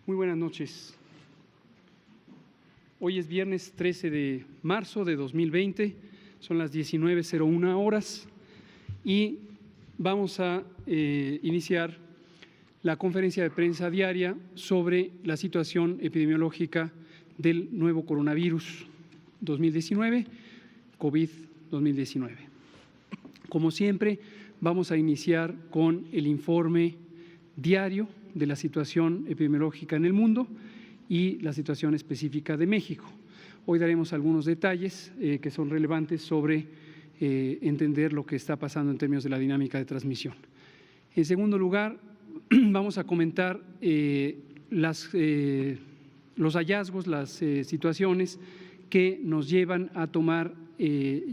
Muy buenas noches. Hoy es viernes 13 de marzo de 2020, son las 19:01 horas y vamos a iniciar la conferencia de prensa diaria sobre la situación epidemiológica del nuevo coronavirus 2019, COVID-2019. Como siempre, vamos a iniciar con el informe diario de la situación epidemiológica en el mundo y la situación específica de México. Hoy daremos algunos detalles que son relevantes sobre entender lo que está pasando en términos de la dinámica de transmisión. En segundo lugar, vamos a comentar los hallazgos, las situaciones que nos llevan a tomar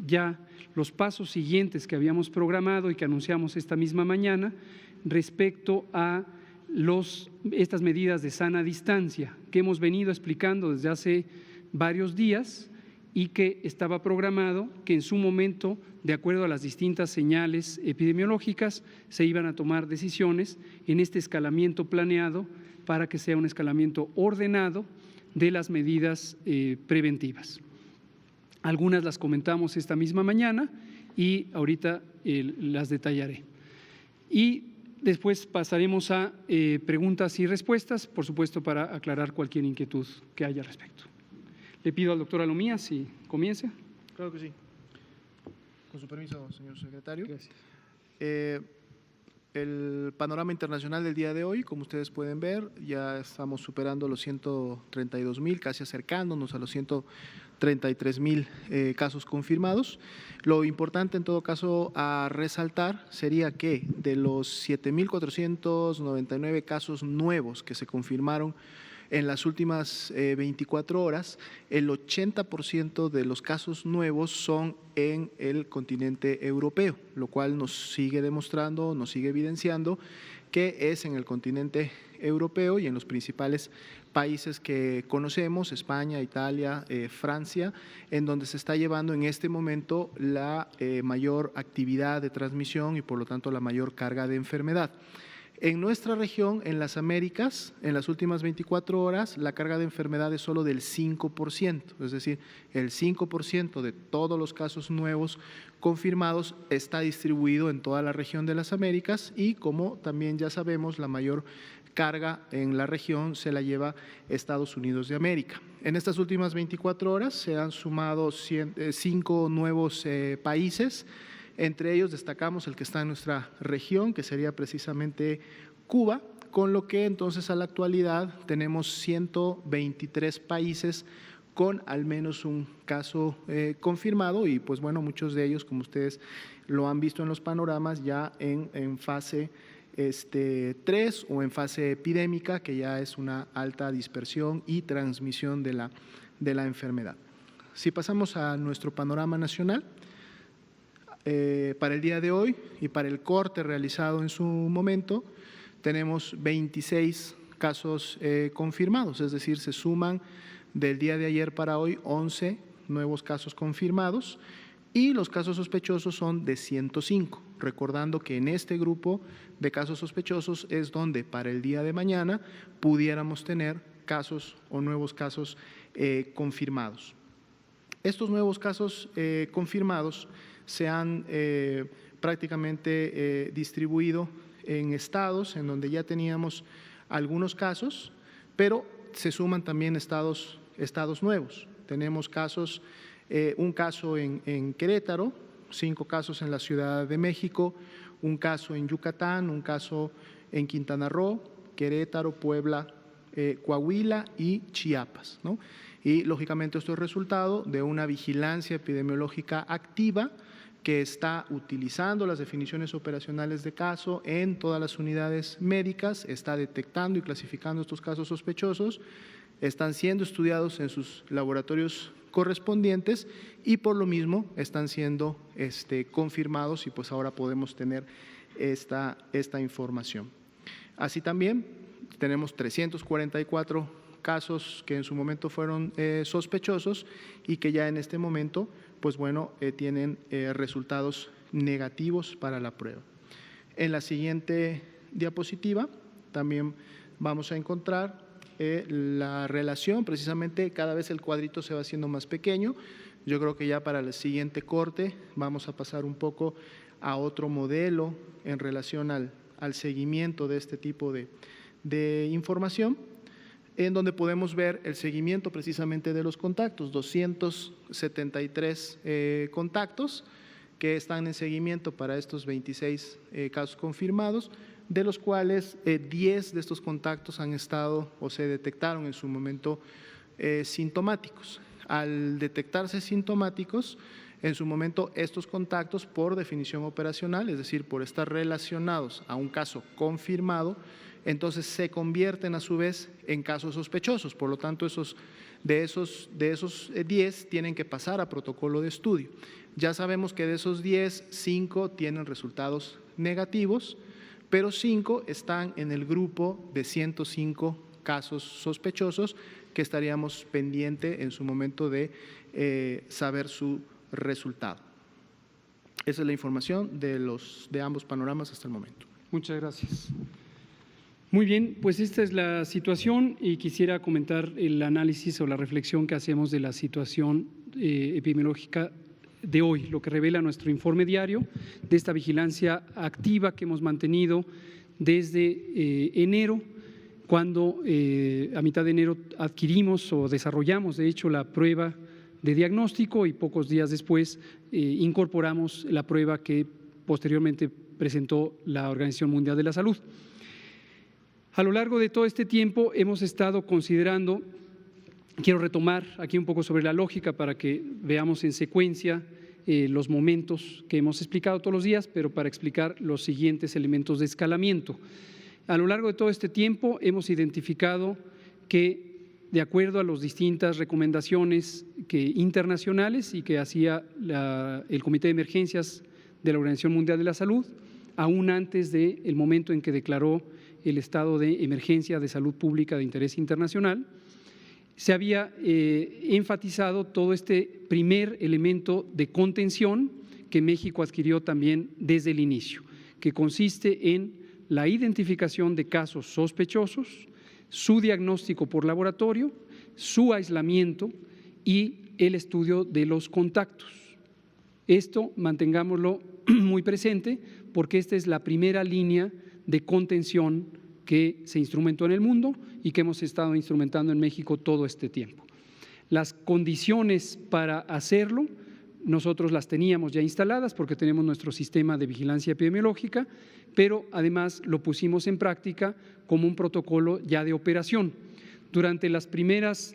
ya los pasos siguientes que habíamos programado y que anunciamos esta misma mañana respecto a estas medidas de sana distancia que hemos venido explicando desde hace varios días y que estaba programado que en su momento, de acuerdo a las distintas señales epidemiológicas, se iban a tomar decisiones en este escalamiento planeado para que sea un escalamiento ordenado de las medidas preventivas. Algunas las comentamos esta misma mañana y ahorita las detallaré. Y después pasaremos a preguntas y respuestas, por supuesto, para aclarar cualquier inquietud que haya al respecto. Le pido al doctor Alomía si comienza. Claro que sí. Con su permiso, señor secretario. Gracias. El panorama internacional del día de hoy, como ustedes pueden ver, ya estamos superando los 132,000, casi acercándonos a los 133,000 casos confirmados. Lo importante en todo caso a resaltar sería que de los 7,499 casos nuevos que se confirmaron en las últimas 24 horas, el 80% de los casos nuevos son en el continente europeo, lo cual nos sigue demostrando, nos sigue evidenciando que es en el continente europeo y en los principales países que conocemos, España, Italia, Francia, en donde se está llevando en este momento la mayor actividad de transmisión y por lo tanto la mayor carga de enfermedad. En nuestra región, en las Américas, en las últimas 24 horas, la carga de enfermedad es solo del 5%, es decir, el 5% de todos los casos nuevos confirmados está distribuido en toda la región de las Américas y, como también ya sabemos, la mayor carga en la región se la lleva Estados Unidos de América. En estas últimas 24 horas se han sumado 5 nuevos países. Entre ellos destacamos el que está en nuestra región, que sería precisamente Cuba, con lo que entonces a la actualidad tenemos 123 países con al menos un caso confirmado y pues bueno, muchos de ellos, como ustedes lo han visto en los panoramas, ya en fase 3 o en fase epidémica, que ya es una alta dispersión y transmisión de la enfermedad. Si pasamos a nuestro panorama nacional, para el día de hoy y para el corte realizado en su momento, tenemos 26 casos confirmados, es decir, se suman del día de ayer para hoy 11 nuevos casos confirmados y los casos sospechosos son de 105, recordando que en este grupo de casos sospechosos es donde para el día de mañana pudiéramos tener casos o nuevos casos confirmados. Estos nuevos casos confirmados se han prácticamente distribuido en estados en donde ya teníamos algunos casos, pero se suman también estados nuevos. Tenemos casos, un caso en Querétaro, 5 casos en la Ciudad de México, un caso en Yucatán, un caso en Quintana Roo, Querétaro, Puebla, Coahuila y Chiapas, ¿no? Y lógicamente esto es resultado de una vigilancia epidemiológica activa que está utilizando las definiciones operacionales de caso en todas las unidades médicas, está detectando y clasificando estos casos sospechosos, están siendo estudiados en sus laboratorios correspondientes y por lo mismo están siendo confirmados y pues ahora podemos tener esta información. Así también tenemos 344 casos que en su momento fueron sospechosos y que ya en este momento pues bueno, tienen resultados negativos para la prueba. En la siguiente diapositiva también vamos a encontrar la relación, precisamente cada vez el cuadrito se va haciendo más pequeño. Yo creo que ya para el siguiente corte vamos a pasar un poco a otro modelo en relación al seguimiento de este tipo de información, en donde podemos ver el seguimiento precisamente de los contactos, 273 contactos que están en seguimiento para estos 26 casos confirmados, de los cuales 10 de estos contactos han estado o se detectaron en su momento sintomáticos. Al detectarse sintomáticos, en su momento estos contactos por definición operacional, es decir, por estar relacionados a un caso confirmado, entonces se convierten a su vez en casos sospechosos. Por lo tanto, de esos 10 tienen que pasar a protocolo de estudio. Ya sabemos que de esos 10, 5 tienen resultados negativos, pero 5 están en el grupo de 105 casos sospechosos que estaríamos pendiente en su momento de saber su resultado. Esa es la información de ambos panoramas hasta el momento. Muchas gracias. Muy bien, pues esta es la situación y quisiera comentar el análisis o la reflexión que hacemos de la situación epidemiológica de hoy, lo que revela nuestro informe diario de esta vigilancia activa que hemos mantenido desde enero, cuando a mitad de enero adquirimos o desarrollamos, de hecho, la prueba de diagnóstico y pocos días después incorporamos la prueba que posteriormente presentó la Organización Mundial de la Salud. A lo largo de todo este tiempo hemos estado considerando, quiero retomar aquí un poco sobre la lógica para que veamos en secuencia los momentos que hemos explicado todos los días, pero para explicar los siguientes elementos de escalamiento. A lo largo de todo este tiempo hemos identificado que, de acuerdo a las distintas recomendaciones internacionales y que hacía el Comité de Emergencias de la Organización Mundial de la Salud, aún antes del momento en que declaró el estado de emergencia de salud pública de interés internacional, se había enfatizado todo este primer elemento de contención que México adquirió también desde el inicio, que consiste en la identificación de casos sospechosos, su diagnóstico por laboratorio, su aislamiento y el estudio de los contactos. Esto mantengámoslo muy presente porque esta es la primera línea de contención que se instrumentó en el mundo y que hemos estado instrumentando en México todo este tiempo. Las condiciones para hacerlo nosotros las teníamos ya instaladas porque tenemos nuestro sistema de vigilancia epidemiológica, pero además lo pusimos en práctica como un protocolo ya de operación. Durante las primeras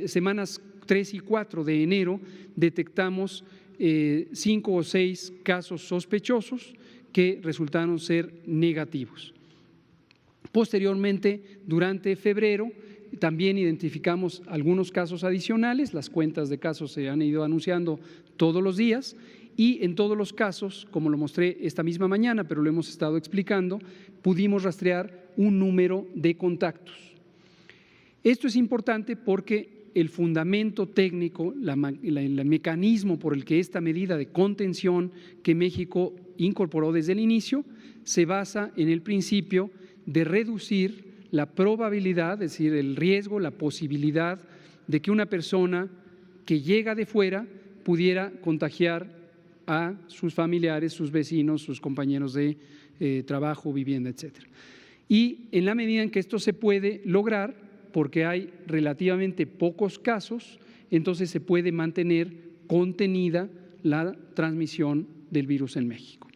semanas 3 y 4 de enero detectamos 5 o 6 casos sospechosos que resultaron ser negativos. Posteriormente, durante febrero, también identificamos algunos casos adicionales, las cuentas de casos se han ido anunciando todos los días y en todos los casos, como lo mostré esta misma mañana, pero lo hemos estado explicando, pudimos rastrear un número de contactos. Esto es importante porque el fundamento técnico, el mecanismo por el que esta medida de contención que México incorporó desde el inicio se basa en el principio de reducir la probabilidad, es decir, el riesgo, la posibilidad de que una persona que llega de fuera pudiera contagiar a sus familiares, sus vecinos, sus compañeros de trabajo, vivienda, etcétera. Y en la medida en que esto se puede lograr, porque hay relativamente pocos casos, entonces se puede mantener contenida la transmisión del virus en México.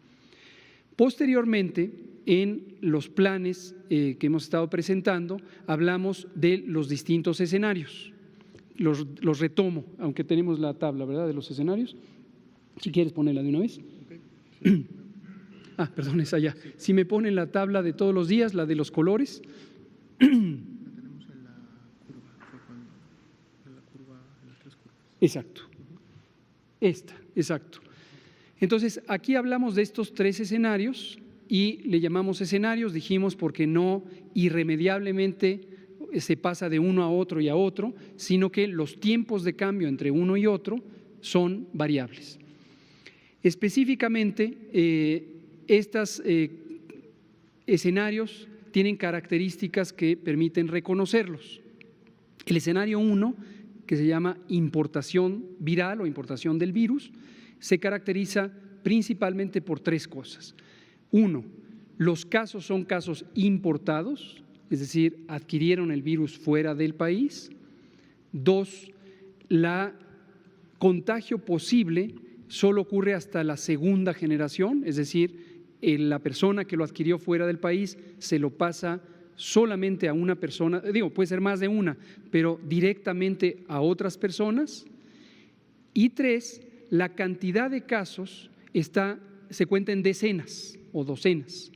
Posteriormente, en los planes que hemos estado presentando, hablamos de los distintos escenarios. Los retomo, aunque tenemos la tabla, ¿verdad?, de los escenarios. Si quieres ponerla de una vez. Okay. Perdón, esa ya. Si me ponen la tabla de todos los días, la de los colores. Exacto. Esta, exacto. Entonces, aquí hablamos de estos 3 escenarios y le llamamos escenarios, dijimos, porque no irremediablemente se pasa de uno a otro y a otro, sino que los tiempos de cambio entre uno y otro son variables. Específicamente, estos escenarios tienen características que permiten reconocerlos. El escenario 1, que se llama importación viral o importación del virus, se caracteriza principalmente por 3 cosas. 1, los casos son casos importados, es decir, adquirieron el virus fuera del país. 2, la contagio posible solo ocurre hasta la segunda generación, es decir, la persona que lo adquirió fuera del país se lo pasa solamente a una persona, puede ser más de una, pero directamente a otras personas. Y 3, la cantidad de casos se cuenta en decenas o docenas.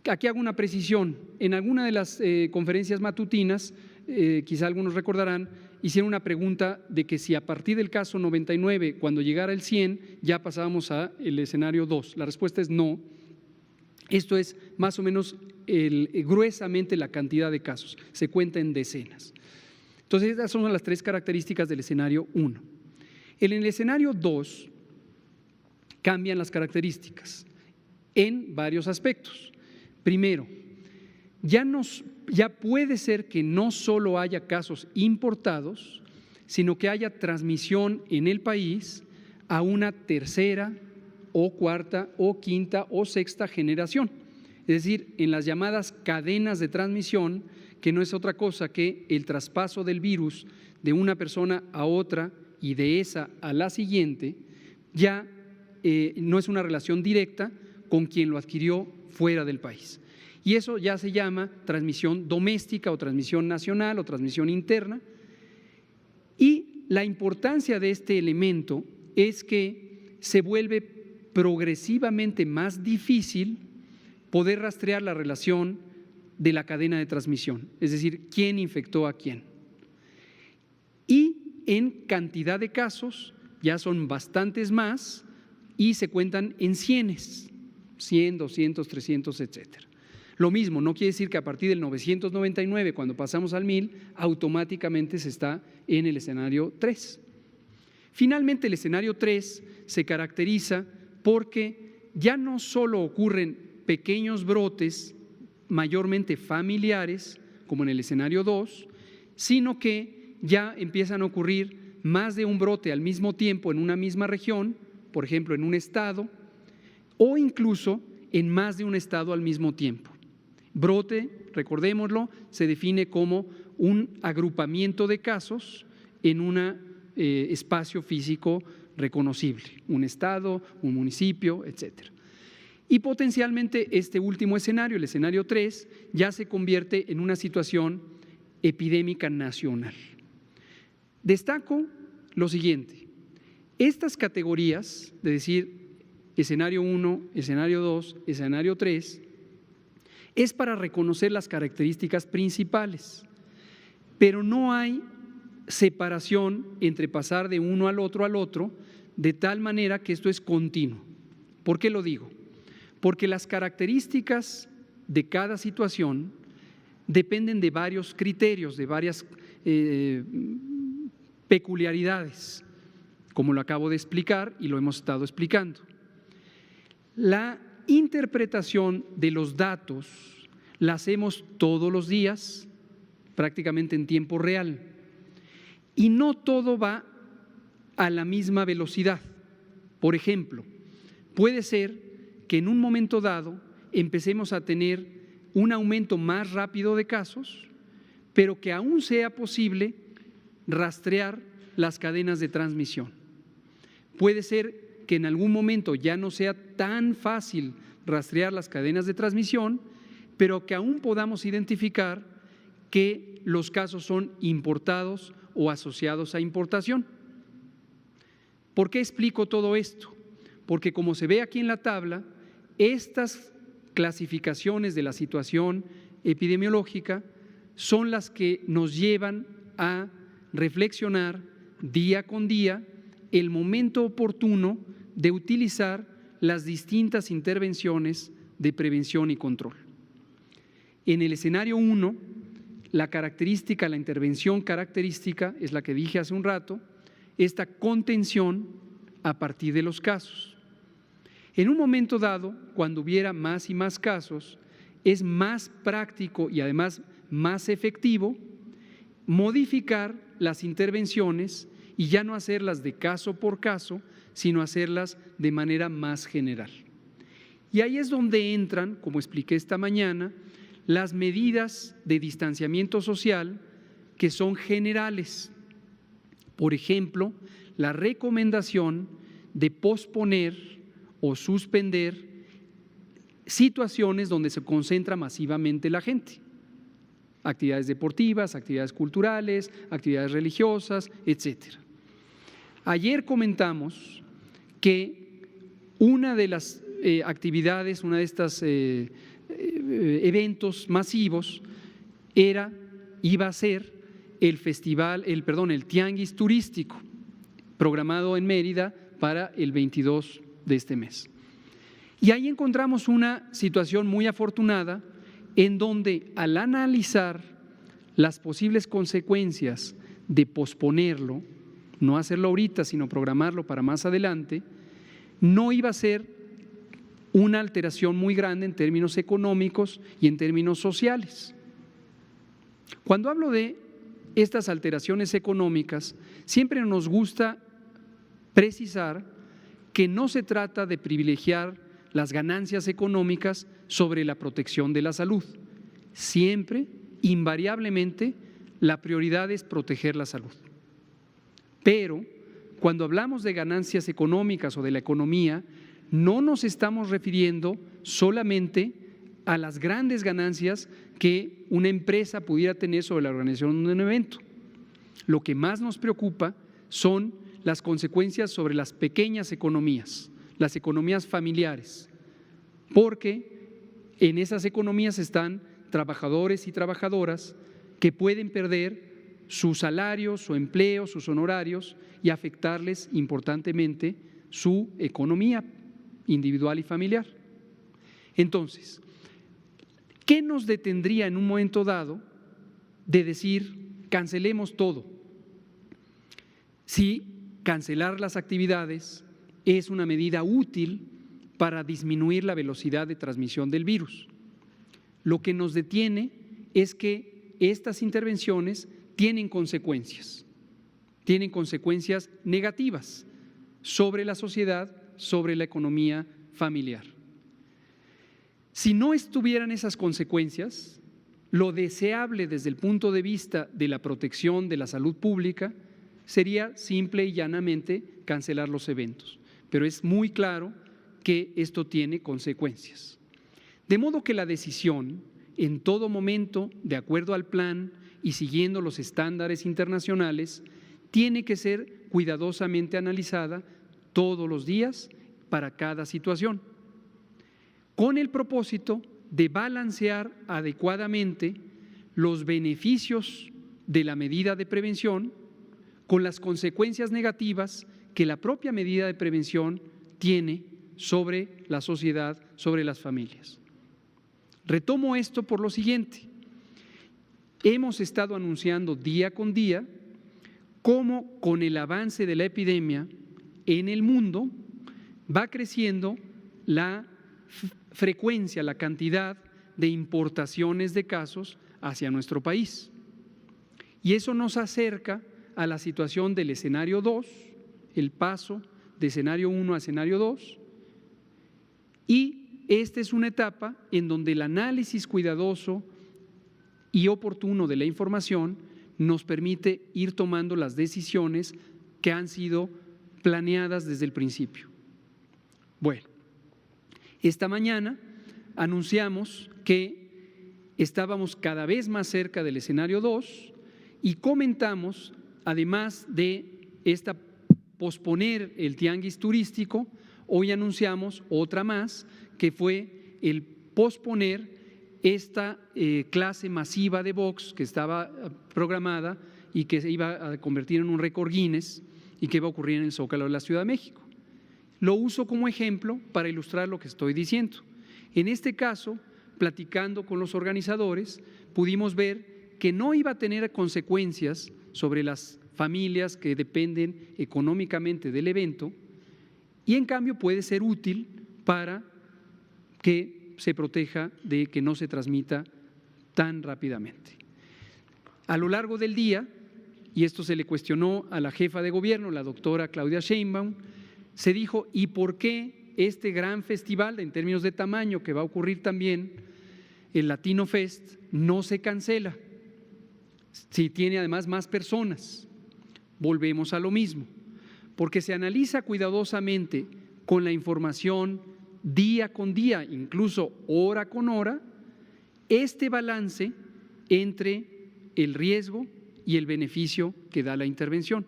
Aquí hago una precisión. En alguna de las conferencias matutinas, quizá algunos recordarán, hicieron una pregunta de que si a partir del caso 99, cuando llegara el 100, ya pasábamos al escenario 2. La respuesta es no. Esto es más o menos gruesamente la cantidad de casos, se cuenta en decenas. Entonces, estas son las 3 características del escenario 1. En el escenario 2 cambian las características en varios aspectos. Primero, ya puede ser que no solo haya casos importados, sino que haya transmisión en el país a una tercera o cuarta o quinta o sexta generación. Es decir, en las llamadas cadenas de transmisión, que no es otra cosa que el traspaso del virus de una persona a otra y de esa a la siguiente, ya no es una relación directa con quien lo adquirió fuera del país. Y eso ya se llama transmisión doméstica o transmisión nacional o transmisión interna. Y la importancia de este elemento es que se vuelve progresivamente más difícil poder rastrear la relación de la cadena de transmisión, es decir, quién infectó a quién. Y en cantidad de casos ya son bastantes más y se cuentan en cienes, 100, 200, 300, etcétera. Lo mismo, no quiere decir que a partir del 999, cuando pasamos al 1000, automáticamente se está en el escenario 3. Finalmente, el escenario 3 se caracteriza porque ya no solo ocurren pequeños brotes, mayormente familiares, como en el escenario 2, sino que ya empiezan a ocurrir más de un brote al mismo tiempo en una misma región, por ejemplo, en un estado, o incluso en más de un estado al mismo tiempo. Brote, recordémoslo, se define como un agrupamiento de casos en un espacio físico reconocible, un estado, un municipio, etcétera. Y potencialmente este último escenario, el escenario 3, ya se convierte en una situación epidémica nacional. Destaco lo siguiente: estas categorías, de decir escenario 1, escenario 2, escenario 3, es para reconocer las características principales, pero no hay separación entre pasar de uno al otro, de tal manera que esto es continuo. ¿Por qué lo digo? Porque las características de cada situación dependen de varios criterios, de varias peculiaridades, como lo acabo de explicar y lo hemos estado explicando. La interpretación de los datos la hacemos todos los días, prácticamente en tiempo real, y no todo va a la misma velocidad. Por ejemplo, puede ser que en un momento dado empecemos a tener un aumento más rápido de casos, pero que aún sea posible rastrear las cadenas de transmisión. Puede ser que en algún momento ya no sea tan fácil rastrear las cadenas de transmisión, pero que aún podamos identificar que los casos son importados o asociados a importación. ¿Por qué explico todo esto? Porque como se ve aquí en la tabla, estas clasificaciones de la situación epidemiológica son las que nos llevan a reflexionar día con día el momento oportuno de utilizar las distintas intervenciones de prevención y control. En el escenario 1, la intervención característica es la que dije hace un rato, esta contención a partir de los casos. En un momento dado, cuando hubiera más y más casos, es más práctico y además más efectivo modificar las intervenciones y ya no hacerlas de caso por caso, sino hacerlas de manera más general. Y ahí es donde entran, como expliqué esta mañana, las medidas de distanciamiento social que son generales. Por ejemplo, la recomendación de posponer o suspender situaciones donde se concentra masivamente la gente. Actividades deportivas, actividades culturales, actividades religiosas, etcétera. Ayer comentamos que una de las actividades, una de estas eventos masivos iba a ser el Tianguis Turístico, programado en Mérida para el 22 de este mes. Y ahí encontramos una situación muy afortunada en donde al analizar las posibles consecuencias de posponerlo, no hacerlo ahorita, sino programarlo para más adelante, no iba a ser una alteración muy grande en términos económicos y en términos sociales. Cuando hablo de estas alteraciones económicas, siempre nos gusta precisar que no se trata de privilegiar las ganancias económicas sobre la protección de la salud. Siempre, invariablemente, la prioridad es proteger la salud. Pero cuando hablamos de ganancias económicas o de la economía, no nos estamos refiriendo solamente a las grandes ganancias que una empresa pudiera tener sobre la organización de un evento. Lo que más nos preocupa son las consecuencias sobre las pequeñas economías, las economías familiares, porque en esas economías están trabajadores y trabajadoras que pueden perder su salario, su empleo, sus honorarios y afectarles importantemente su economía individual y familiar. Entonces, ¿qué nos detendría en un momento dado de decir cancelemos todo? Si cancelar las actividades es una medida útil para disminuir la velocidad de transmisión del virus. Lo que nos detiene es que estas intervenciones tienen consecuencias negativas sobre la sociedad, sobre la economía familiar. Si no estuvieran esas consecuencias, lo deseable desde el punto de vista de la protección de la salud pública sería simple y llanamente cancelar los eventos, pero es muy claro que esto tiene consecuencias. De modo que la decisión, en todo momento, de acuerdo al plan y siguiendo los estándares internacionales, tiene que ser cuidadosamente analizada todos los días para cada situación, con el propósito de balancear adecuadamente los beneficios de la medida de prevención con las consecuencias negativas que la propia medida de prevención tiene sobre la sociedad, sobre las familias. Retomo esto por lo siguiente. Hemos estado anunciando día con día cómo con el avance de la epidemia en el mundo va creciendo la frecuencia, la cantidad de importaciones de casos hacia nuestro país. Y eso nos acerca a la situación del escenario 2, el paso de escenario 1 a escenario 2, y esta es una etapa en donde el análisis cuidadoso y oportuno de la información nos permite ir tomando las decisiones que han sido planeadas desde el principio. Bueno, esta mañana anunciamos que estábamos cada vez más cerca del escenario 2 y comentamos, además de posponer el tianguis turístico, hoy anunciamos otra más, que fue el posponer esta clase masiva de box que estaba programada y que se iba a convertir en un récord Guinness y que iba a ocurrir en el Zócalo de la Ciudad de México. Lo uso como ejemplo para ilustrar lo que estoy diciendo. En este caso, platicando con los organizadores, pudimos ver que no iba a tener consecuencias sobre las familias que dependen económicamente del evento y en cambio puede ser útil para que se proteja de que no se transmita tan rápidamente. A lo largo del día, y esto se le cuestionó a la jefa de gobierno, la doctora Claudia Sheinbaum, se dijo, ¿y por qué este gran festival en términos de tamaño que va a ocurrir también, el Latino Fest, no se cancela? Si tiene además más personas. Volvemos a lo mismo, porque se analiza cuidadosamente con la información día con día, incluso hora con hora, este balance entre el riesgo y el beneficio que da la intervención.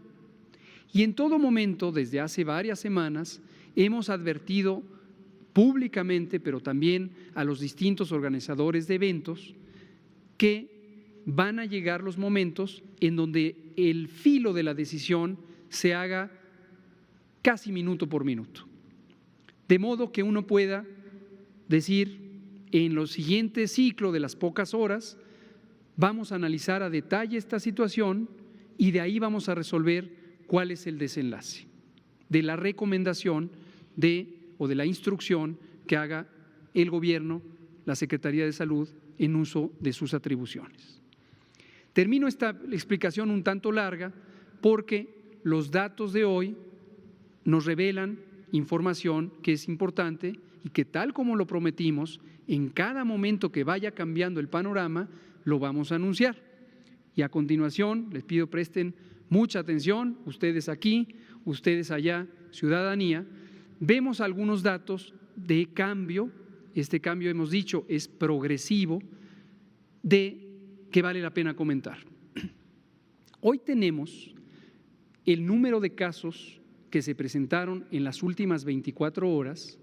Y en todo momento, desde hace varias semanas, hemos advertido públicamente, pero también a los distintos organizadores de eventos, que van a llegar los momentos en donde el filo de la decisión se haga casi minuto por minuto. De modo que uno pueda decir, en los siguientes ciclos de las pocas horas, vamos a analizar a detalle esta situación y de ahí vamos a resolver cuál es el desenlace de la recomendación o de la instrucción que haga el gobierno, la Secretaría de Salud, en uso de sus atribuciones. Termino esta explicación un tanto larga porque los datos de hoy nos revelan información que es importante y que, tal como lo prometimos, en cada momento que vaya cambiando el panorama, lo vamos a anunciar. Y a continuación, les pido presten mucha atención, ustedes aquí, ustedes allá, ciudadanía, vemos algunos datos de cambio. Este cambio, hemos dicho, es progresivo, que vale la pena comentar. Hoy tenemos el número de casos que se presentaron en las últimas 24 horas,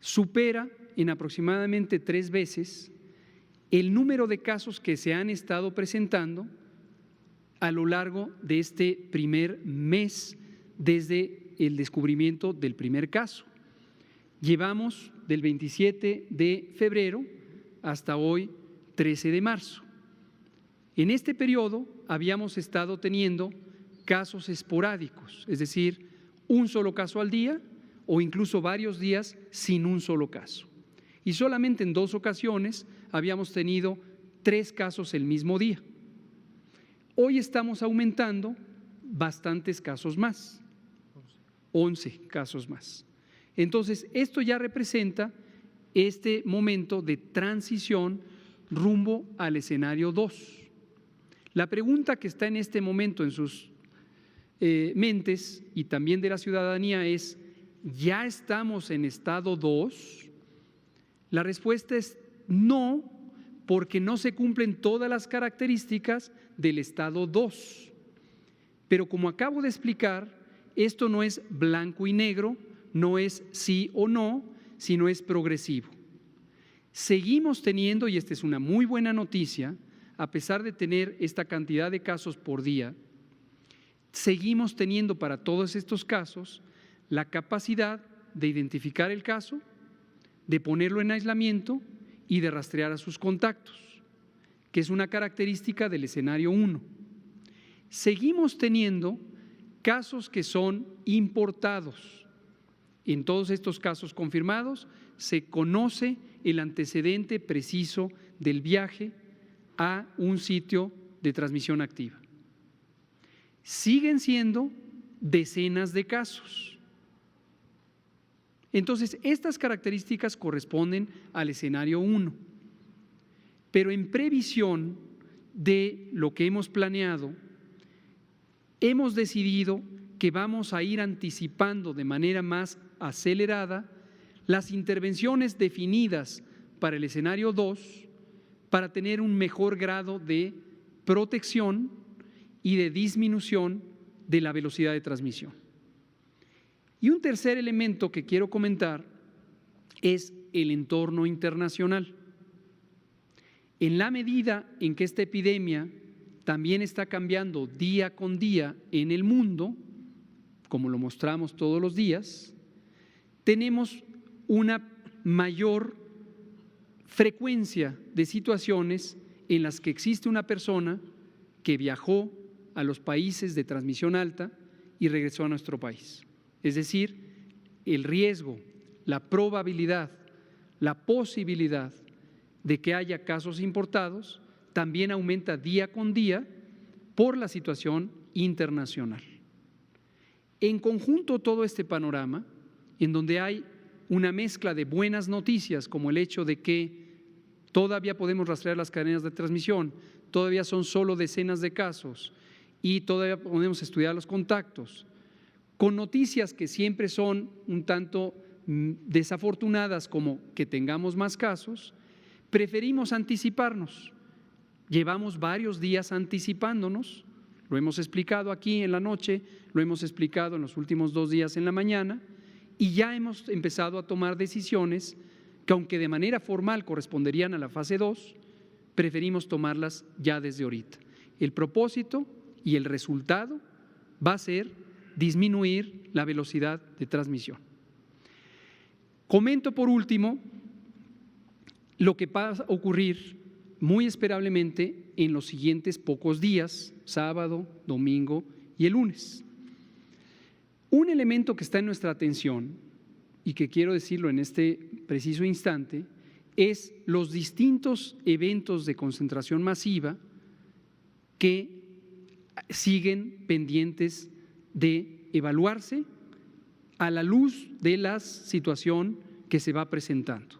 supera en aproximadamente 3 veces el número de casos que se han estado presentando a lo largo de este primer mes desde el descubrimiento del primer caso. Llevamos del 27 de febrero hasta hoy, 13 de marzo. En este periodo habíamos estado teniendo casos esporádicos, es decir, un solo caso al día o incluso varios días sin un solo caso. Y solamente en 2 ocasiones habíamos tenido 3 casos el mismo día. Hoy estamos aumentando bastantes casos más, 11 casos más. Entonces, esto ya representa este momento de transición rumbo al escenario 2. La pregunta que está en este momento en sus mentes y también de la ciudadanía es, ¿ya estamos en estado 2? La respuesta es no, porque no se cumplen todas las características del estado 2. Pero como acabo de explicar, esto no es blanco y negro, no es sí o no, sino es progresivo. Seguimos teniendo, y esta es una muy buena noticia, a pesar de tener esta cantidad de casos por día, seguimos teniendo para todos estos casos la capacidad de identificar el caso, de ponerlo en aislamiento y de rastrear a sus contactos, que es una característica del escenario 1. Seguimos teniendo casos que son importados. En todos estos casos confirmados se conoce el antecedente preciso del viaje a un sitio de transmisión activa. Siguen siendo decenas de casos. Entonces, estas características corresponden al escenario 1. Pero en previsión de lo que hemos planeado, hemos decidido que vamos a ir anticipando de manera más acelerada las intervenciones definidas para el escenario 2 para tener un mejor grado de protección y de disminución de la velocidad de transmisión. Y un tercer elemento que quiero comentar es el entorno internacional. En la medida en que esta epidemia también está cambiando día con día en el mundo, como lo mostramos todos los días, tenemos una mayor frecuencia de situaciones en las que existe una persona que viajó a los países de transmisión alta y regresó a nuestro país. Es decir, el riesgo, la probabilidad, la posibilidad de que haya casos importados también aumenta día con día por la situación internacional. En conjunto, todo este panorama, en donde hay una mezcla de buenas noticias, como el hecho de que todavía podemos rastrear las cadenas de transmisión, todavía son solo decenas de casos y todavía podemos estudiar los contactos, con noticias que siempre son un tanto desafortunadas, como que tengamos más casos, preferimos anticiparnos. Llevamos varios días anticipándonos, lo hemos explicado aquí en la noche, lo hemos explicado en los últimos 2 días en la mañana, y ya hemos empezado a tomar decisiones que, aunque de manera formal corresponderían a la fase 2, preferimos tomarlas ya desde ahorita. El propósito y el resultado va a ser disminuir la velocidad de transmisión. Comento por último lo que va a ocurrir muy esperablemente en los siguientes pocos días, sábado, domingo y el lunes. Un elemento que está en nuestra atención y que quiero decirlo en este preciso instante es los distintos eventos de concentración masiva que siguen pendientes de evaluarse a la luz de la situación que se va presentando.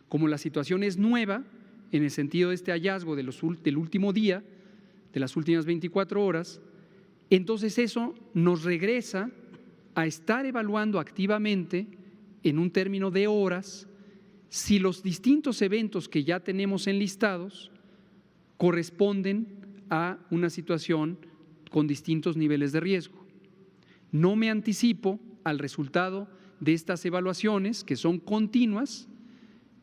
Como la situación es nueva, en el sentido de este hallazgo del último día, de las últimas 24 horas, entonces eso nos regresa a estar evaluando activamente, en un término de horas, si los distintos eventos que ya tenemos enlistados corresponden a una situación con distintos niveles de riesgo. No me anticipo al resultado de estas evaluaciones, que son continuas,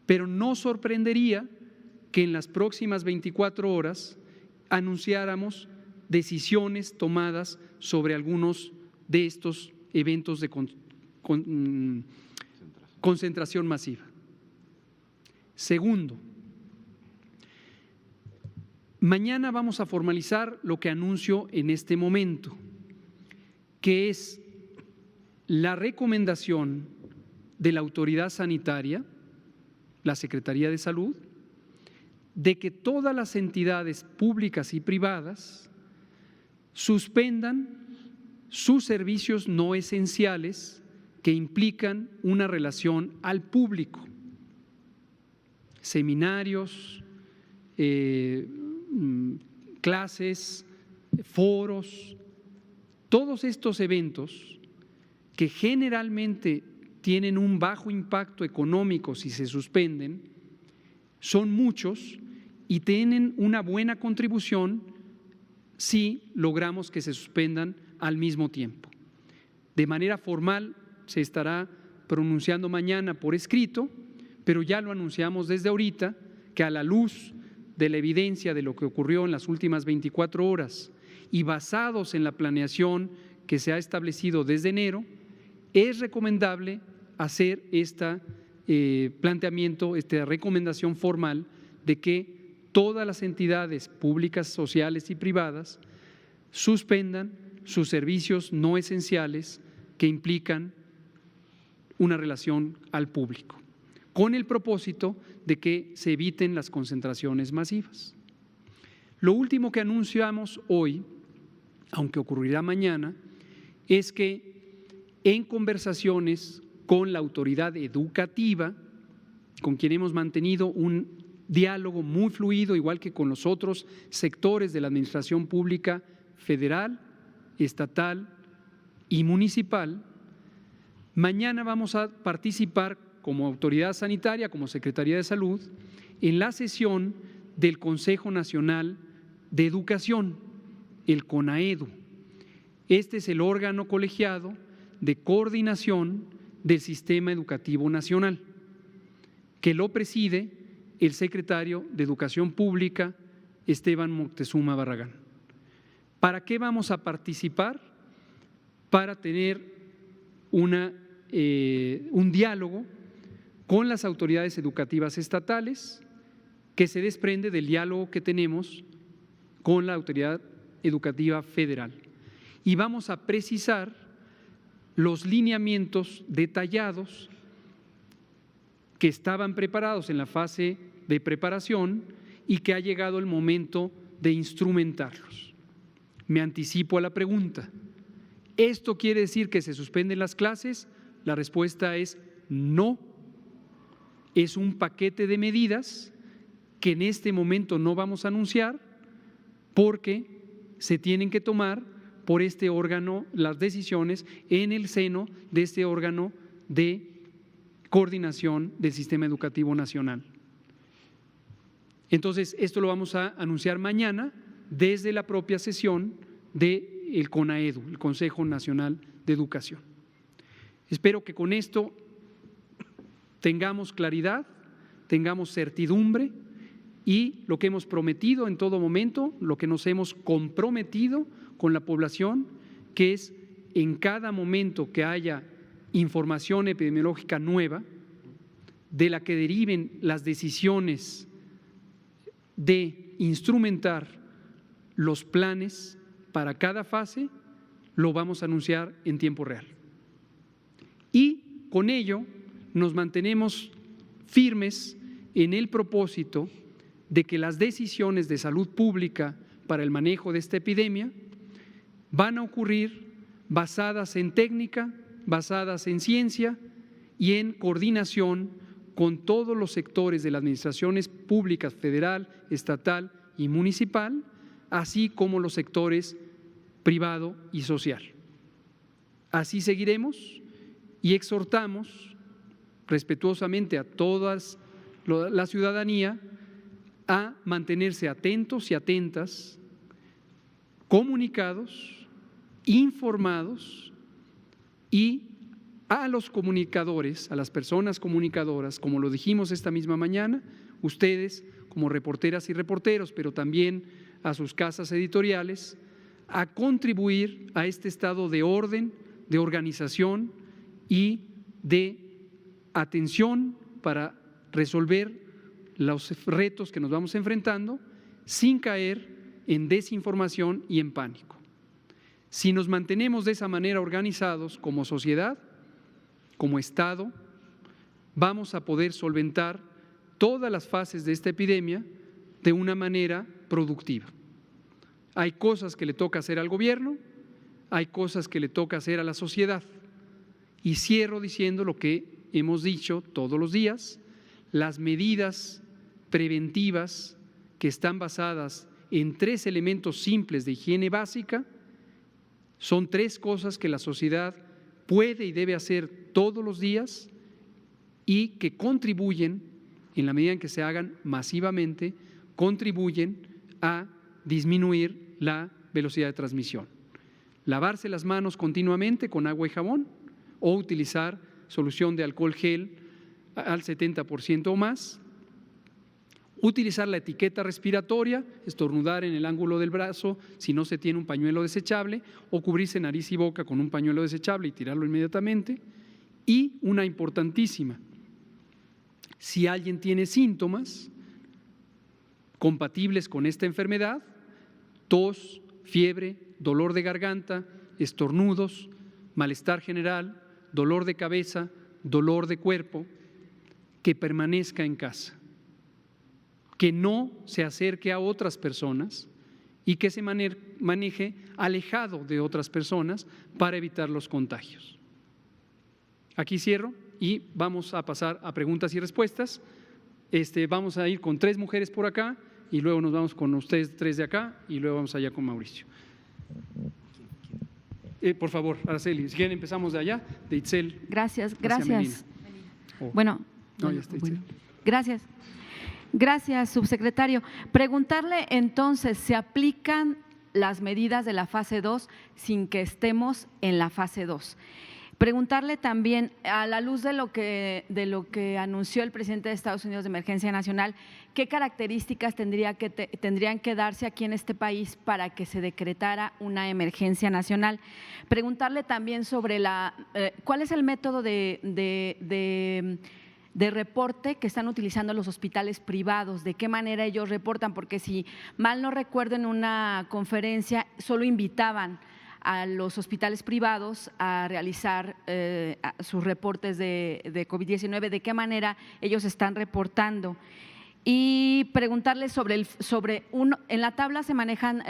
pero no sorprendería que en las próximas 24 horas anunciáramos decisiones tomadas sobre algunos de estos eventos de concentración masiva. Segundo, mañana vamos a formalizar lo que anuncio en este momento, que es la recomendación de la autoridad sanitaria, la Secretaría de Salud, de que todas las entidades públicas y privadas suspendan sus servicios no esenciales que implican una relación al público, seminarios, clases, foros, todos estos eventos que generalmente tienen un bajo impacto económico si se suspenden, son muchos y tienen una buena contribución si logramos que se suspendan al mismo tiempo. De manera formal se estará pronunciando mañana por escrito, pero ya lo anunciamos desde ahorita, que a la luz de la evidencia de lo que ocurrió en las últimas 24 horas y basados en la planeación que se ha establecido desde enero, es recomendable hacer este planteamiento, esta recomendación formal de que todas las entidades públicas, sociales y privadas suspendan sus servicios no esenciales que implican una relación al público, con el propósito de que se eviten las concentraciones masivas. Lo último que anunciamos hoy, aunque ocurrirá mañana, es que en conversaciones con la autoridad educativa, con quien hemos mantenido un diálogo muy fluido, igual que con los otros sectores de la administración pública federal, estatal y municipal, mañana vamos a participar como autoridad sanitaria, como Secretaría de Salud, en la sesión del Consejo Nacional de Educación, el CONAEDU. Este es el órgano colegiado de coordinación del Sistema Educativo Nacional, que lo preside el secretario de Educación Pública, Esteban Moctezuma Barragán. ¿Para qué vamos a participar? Para tener un diálogo con las autoridades educativas estatales que se desprende del diálogo que tenemos con la autoridad educativa federal. Y vamos a precisar los lineamientos detallados que estaban preparados en la fase de preparación y que ha llegado el momento de instrumentarlos. Me anticipo a la pregunta. ¿Esto quiere decir que se suspenden las clases? La respuesta es no. Es un paquete de medidas que en este momento no vamos a anunciar porque se tienen que tomar por este órgano las decisiones en el seno de este órgano de coordinación del Sistema Educativo Nacional. Entonces, esto lo vamos a anunciar mañana desde la propia sesión del CONAEDU, el Consejo Nacional de Educación. Espero que con esto tengamos claridad, tengamos certidumbre y lo que hemos prometido en todo momento, lo que nos hemos comprometido con la población, que es en cada momento que haya información epidemiológica nueva, de la que deriven las decisiones de instrumentar los planes para cada fase, lo vamos a anunciar en tiempo real. Y con ello nos mantenemos firmes en el propósito de que las decisiones de salud pública para el manejo de esta epidemia van a ocurrir basadas en técnica, basadas en ciencia y en coordinación con todos los sectores de las administraciones públicas federal, estatal y municipal, así como los sectores privado y social. Así seguiremos y exhortamos respetuosamente a toda la ciudadanía a mantenerse atentos y atentas, comunicados, informados y a los comunicadores, a las personas comunicadoras, como lo dijimos esta misma mañana, ustedes como reporteras y reporteros, pero también a sus casas editoriales, a contribuir a este estado de orden, de organización y de atención para resolver los retos que nos vamos enfrentando sin caer en desinformación y en pánico. Si nos mantenemos de esa manera organizados como sociedad, como Estado, vamos a poder solventar todas las fases de esta epidemia de una manera productiva. Hay cosas que le toca hacer al gobierno, hay cosas que le toca hacer a la sociedad. Y cierro diciendo lo que hemos dicho todos los días: las medidas preventivas que están basadas en 3 elementos simples de higiene básica son 3 cosas que la sociedad puede y debe hacer todos los días y que contribuyen, en la medida en que se hagan masivamente, contribuyen a disminuir la velocidad de transmisión. Lavarse las manos continuamente con agua y jabón o utilizar solución de alcohol gel al 70% o más. Utilizar la etiqueta respiratoria, estornudar en el ángulo del brazo si no se tiene un pañuelo desechable, o cubrirse nariz y boca con un pañuelo desechable y tirarlo inmediatamente. Y una importantísima: si alguien tiene síntomas compatibles con esta enfermedad, tos, fiebre, dolor de garganta, estornudos, malestar general, dolor de cabeza, dolor de cuerpo, que permanezca en casa, que no se acerque a otras personas y que se maneje alejado de otras personas para evitar los contagios. Aquí cierro y vamos a pasar a preguntas y respuestas. Vamos a ir con 3 mujeres por acá y luego nos vamos con ustedes 3 de acá y luego vamos allá con Mauricio. Por favor, Araceli, si quieren empezamos de allá, de Itzel. Gracias. Bueno, no, ya está Itzel. Gracias. Gracias, subsecretario. Preguntarle entonces, ¿se aplican las medidas de la fase 2 sin que estemos en la fase 2? Preguntarle también, a la luz de lo que anunció el presidente de Estados Unidos de emergencia nacional, ¿qué características tendrían que darse aquí en este país para que se decretara una emergencia nacional? Preguntarle también sobre ¿cuál es el método de reporte que están utilizando los hospitales privados? ¿De qué manera ellos reportan? Porque si mal no recuerdo, en una conferencia solo invitaban a los hospitales privados a realizar sus reportes de COVID-19, de qué manera ellos están reportando. Y preguntarles en la tabla se manejan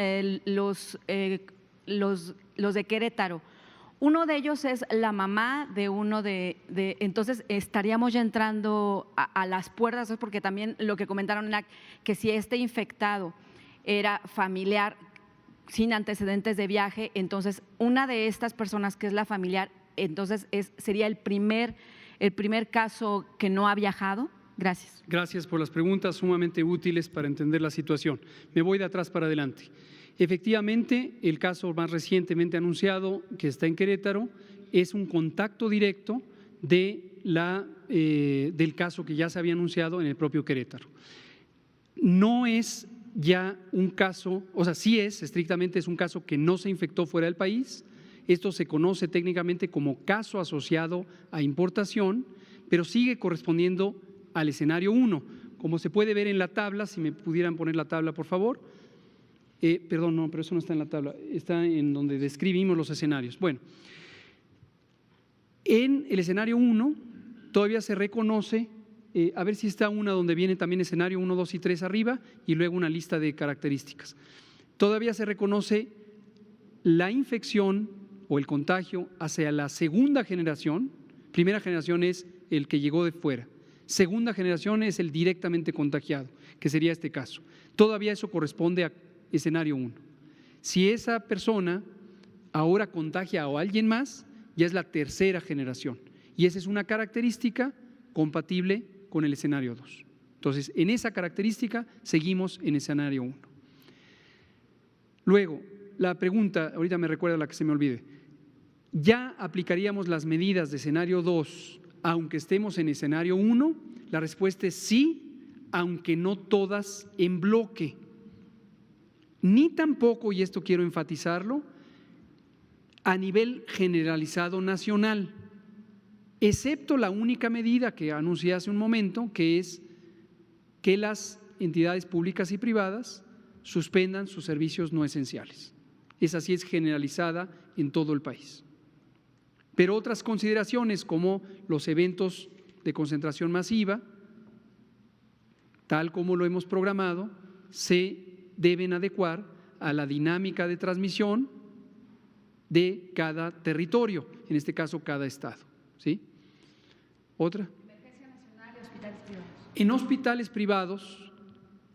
los de Querétaro. Uno de ellos es la mamá de uno entonces estaríamos ya entrando a las puertas, porque también lo que comentaron era que si este infectado era familiar sin antecedentes de viaje, entonces una de estas personas que es la familiar, entonces sería el primer caso que no ha viajado. Gracias. Gracias por las preguntas sumamente útiles para entender la situación. Me voy de atrás para adelante. Efectivamente, el caso más recientemente anunciado que está en Querétaro es un contacto directo del caso que ya se había anunciado en el propio Querétaro. No es ya un caso, o sea, sí estrictamente es un caso que no se infectó fuera del país. Esto se conoce técnicamente como caso asociado a importación, pero sigue correspondiendo al escenario 1. Como se puede ver en la tabla, si me pudieran poner la tabla, por favor. Perdón, no, pero eso no está en la tabla, está en donde describimos los escenarios. Bueno, en el escenario 1 todavía se reconoce, a ver si está una donde viene también escenario 1, 2 y 3 arriba y luego una lista de características. Todavía se reconoce la infección o el contagio hacia la segunda generación. Primera generación es el que llegó de fuera. Segunda generación es el directamente contagiado, que sería este caso. Todavía eso corresponde a escenario 1. Si esa persona ahora contagia a alguien más, ya es la tercera generación y esa es una característica compatible con el escenario 2. Entonces, en esa característica seguimos en escenario 1. Luego, la pregunta, ahorita me recuerda la que se me olvide, ¿ya aplicaríamos las medidas de escenario 2 aunque estemos en escenario 1? La respuesta es sí, aunque no todas en bloque. Ni tampoco, y esto quiero enfatizarlo, a nivel generalizado nacional, excepto la única medida que anuncié hace un momento, que es que las entidades públicas y privadas suspendan sus servicios no esenciales. Esa sí es generalizada en todo el país. Pero otras consideraciones como los eventos de concentración masiva, tal como lo hemos programado, se deben adecuar a la dinámica de transmisión de cada territorio, en este caso cada estado. ¿Sí? ¿Otra? Emergencia nacional y hospitales privados. En hospitales privados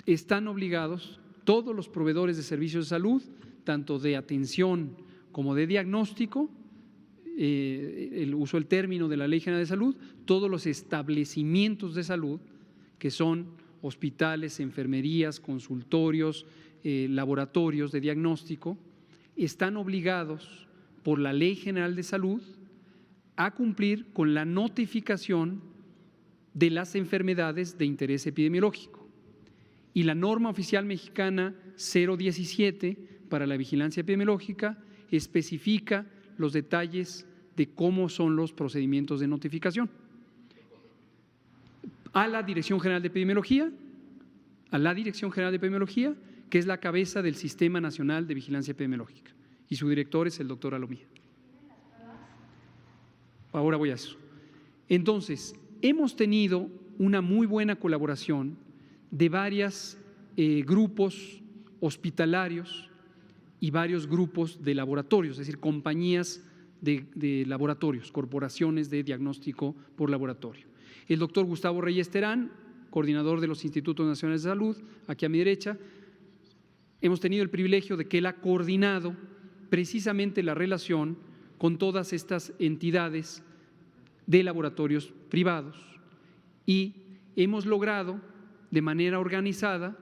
están obligados todos los proveedores de servicios de salud, tanto de atención como de diagnóstico, uso el término de la Ley General de Salud, todos los establecimientos de salud que son hospitales, enfermerías, consultorios, laboratorios de diagnóstico, están obligados por la Ley General de Salud a cumplir con la notificación de las enfermedades de interés epidemiológico. Y la norma oficial mexicana 017 para la vigilancia epidemiológica especifica los detalles de cómo son los procedimientos de notificación. A la Dirección General de Epidemiología, que es la cabeza del Sistema Nacional de Vigilancia Epidemiológica, y su director es el doctor Alomía. Ahora voy a eso. Entonces, hemos tenido una muy buena colaboración de varios grupos hospitalarios y varios grupos de laboratorios, es decir, compañías de laboratorios, corporaciones de diagnóstico por laboratorio. El doctor Gustavo Reyes Terán, coordinador de los Institutos Nacionales de Salud, aquí a mi derecha, hemos tenido el privilegio de que él ha coordinado precisamente la relación con todas estas entidades de laboratorios privados y hemos logrado de manera organizada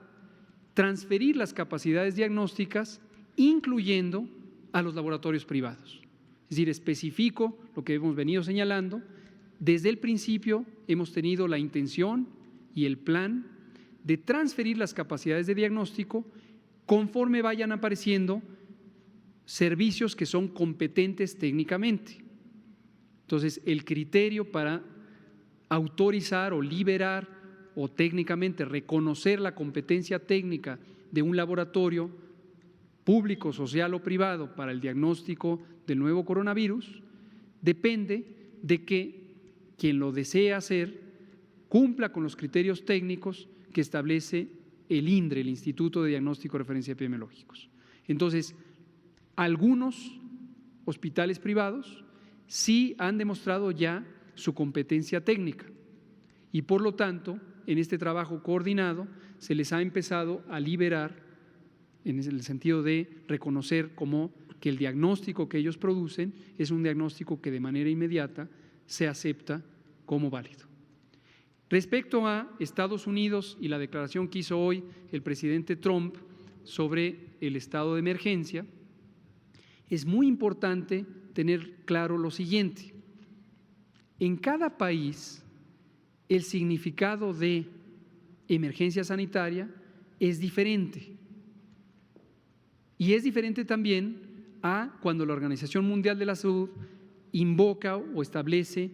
transferir las capacidades diagnósticas incluyendo a los laboratorios privados. Es decir, especifico lo que hemos venido señalando. Desde el principio hemos tenido la intención y el plan de transferir las capacidades de diagnóstico conforme vayan apareciendo servicios que son competentes técnicamente. Entonces, el criterio para autorizar o liberar o técnicamente reconocer la competencia técnica de un laboratorio público, social o privado para el diagnóstico del nuevo coronavirus, depende de que quien lo desee hacer cumpla con los criterios técnicos que establece el INDRE, el Instituto de Diagnóstico y Referencia Epidemiológicos. Entonces, algunos hospitales privados sí han demostrado ya su competencia técnica y, por lo tanto, en este trabajo coordinado se les ha empezado a liberar en el sentido de reconocer como que el diagnóstico que ellos producen es un diagnóstico que de manera inmediata se acepta como válido. Respecto a Estados Unidos y la declaración que hizo hoy el presidente Trump sobre el estado de emergencia, es muy importante tener claro lo siguiente. En cada país, el significado de emergencia sanitaria es diferente. Y es diferente también a cuando la Organización Mundial de la Salud invoca o establece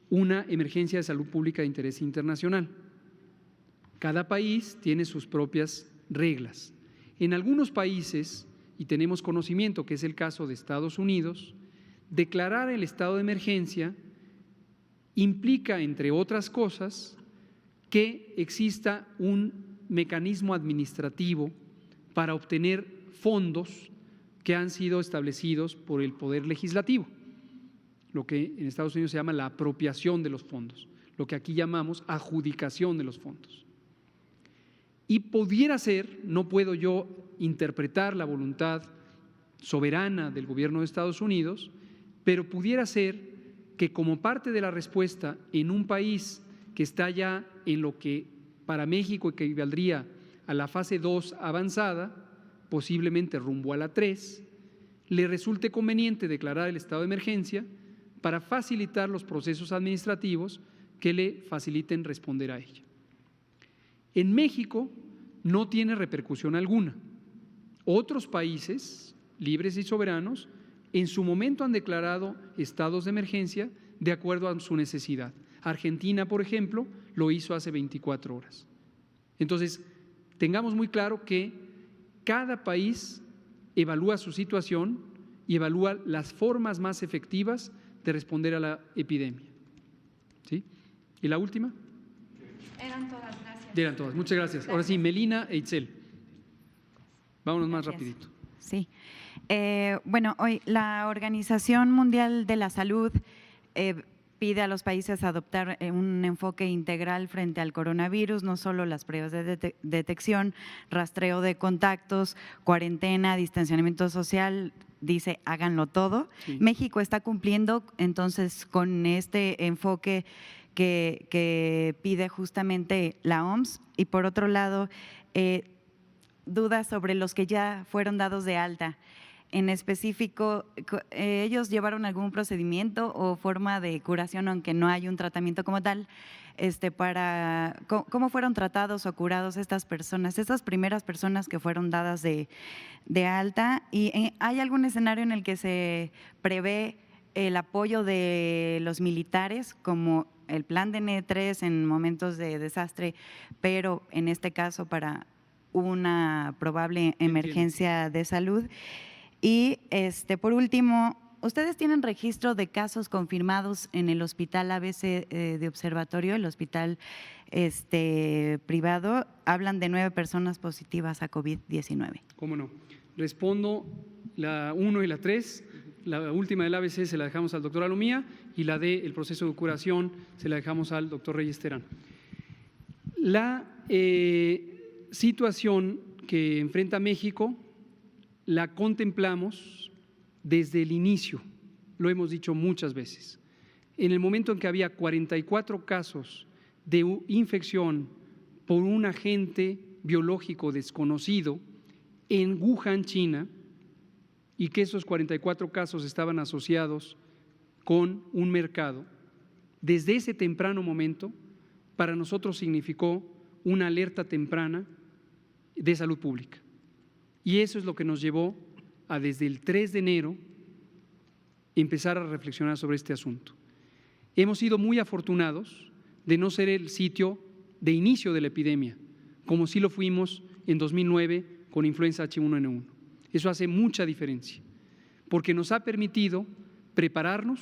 una emergencia de salud pública de interés internacional. Cada país tiene sus propias reglas. En algunos países, y tenemos conocimiento que es el caso de Estados Unidos, declarar el estado de emergencia implica, entre otras cosas, que exista un mecanismo administrativo para obtener fondos que han sido establecidos por el Poder Legislativo, lo que en Estados Unidos se llama la apropiación de los fondos, lo que aquí llamamos adjudicación de los fondos. Y pudiera ser, no puedo yo interpretar la voluntad soberana del gobierno de Estados Unidos, pero pudiera ser que como parte de la respuesta en un país que está ya en lo que para México equivaldría a la fase 2 avanzada, posiblemente rumbo a la 3, le resulte conveniente declarar el estado de emergencia para facilitar los procesos administrativos que le faciliten responder a ella. En México no tiene repercusión alguna. Otros países libres y soberanos en su momento han declarado estados de emergencia de acuerdo a su necesidad. Argentina, por ejemplo, lo hizo hace 24 horas. Entonces, tengamos muy claro que cada país evalúa su situación y evalúa las formas más efectivas de responder a la epidemia. ¿Sí? ¿Y la última? Eran todas, gracias. Eran todas, muchas gracias. Ahora sí, Melina e Itzel. Vámonos más rapidito. Sí. Bueno, hoy la Organización Mundial de la Salud pide a los países adoptar un enfoque integral frente al coronavirus, no solo las pruebas de detección, rastreo de contactos, cuarentena, distanciamiento social, dice háganlo todo. Sí. México está cumpliendo entonces con este enfoque que pide justamente la OMS y por otro lado, dudas sobre los que ya fueron dados de alta. En específico, ¿ellos llevaron algún procedimiento o forma de curación, aunque no hay un tratamiento como tal, para cómo fueron tratados o curados estas personas, estas primeras personas que fueron dadas de alta? ¿Y hay algún escenario en el que se prevé el apoyo de los militares, como el plan de N3 en momentos de desastre, pero en este caso para una probable emergencia de salud? Y por último, ¿ustedes tienen registro de casos confirmados en el Hospital ABC de Observatorio, el hospital privado? Hablan de 9 personas positivas a COVID-19. ¿Cómo no? Respondo la 1 y la 3. La última del ABC se la dejamos al doctor Alomía y la del proceso de curación se la dejamos al doctor Reyes Terán. La situación que enfrenta México la contemplamos desde el inicio, lo hemos dicho muchas veces. En el momento en que había 44 casos de infección por un agente biológico desconocido en Wuhan, China, y que esos 44 casos estaban asociados con un mercado, desde ese temprano momento, para nosotros significó una alerta temprana de salud pública. Y eso es lo que nos llevó a, desde el 3 de enero, empezar a reflexionar sobre este asunto. Hemos sido muy afortunados de no ser el sitio de inicio de la epidemia, como sí lo fuimos en 2009 con influenza H1N1. Eso hace mucha diferencia, porque nos ha permitido prepararnos,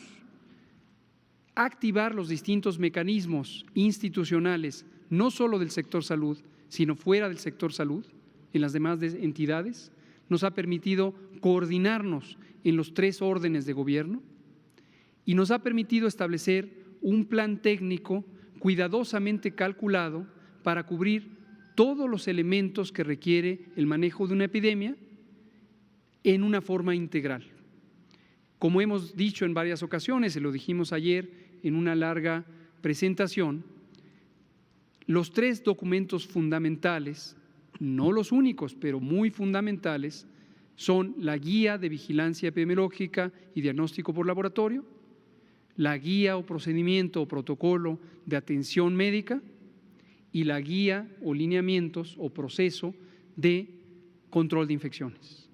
activar los distintos mecanismos institucionales, no solo del sector salud, sino fuera del sector salud, en las demás entidades. Nos ha permitido coordinarnos en los 3 órdenes de gobierno y nos ha permitido establecer un plan técnico cuidadosamente calculado para cubrir todos los elementos que requiere el manejo de una epidemia en una forma integral. Como hemos dicho en varias ocasiones, se lo dijimos ayer en una larga presentación, los 3 documentos fundamentales, no los únicos, pero muy fundamentales, son la Guía de Vigilancia Epidemiológica y Diagnóstico por Laboratorio, la Guía o Procedimiento o Protocolo de Atención Médica y la Guía o Lineamientos o Proceso de Control de Infecciones.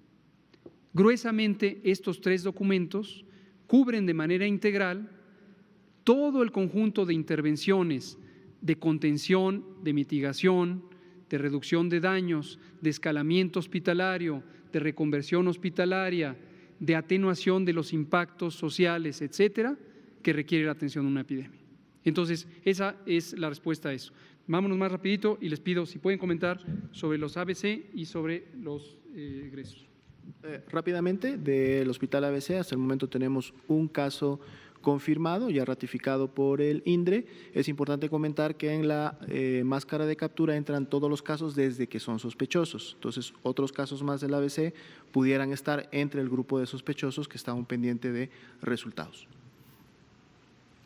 Gruesamente, estos 3 documentos cubren de manera integral todo el conjunto de intervenciones de contención, de mitigación, de reducción de daños, de escalamiento hospitalario, de reconversión hospitalaria, de atenuación de los impactos sociales, etcétera, que requiere la atención de una epidemia. Entonces, esa es la respuesta a eso. Vámonos más rapidito y les pido si pueden comentar sobre los ABC y sobre los egresos. Rápidamente, del Hospital ABC, hasta el momento tenemos un caso confirmado, ya ratificado por el INDRE. Es importante comentar que en la máscara de captura entran todos los casos desde que son sospechosos. Entonces, otros casos más del ABC pudieran estar entre el grupo de sospechosos que está aún pendiente de resultados.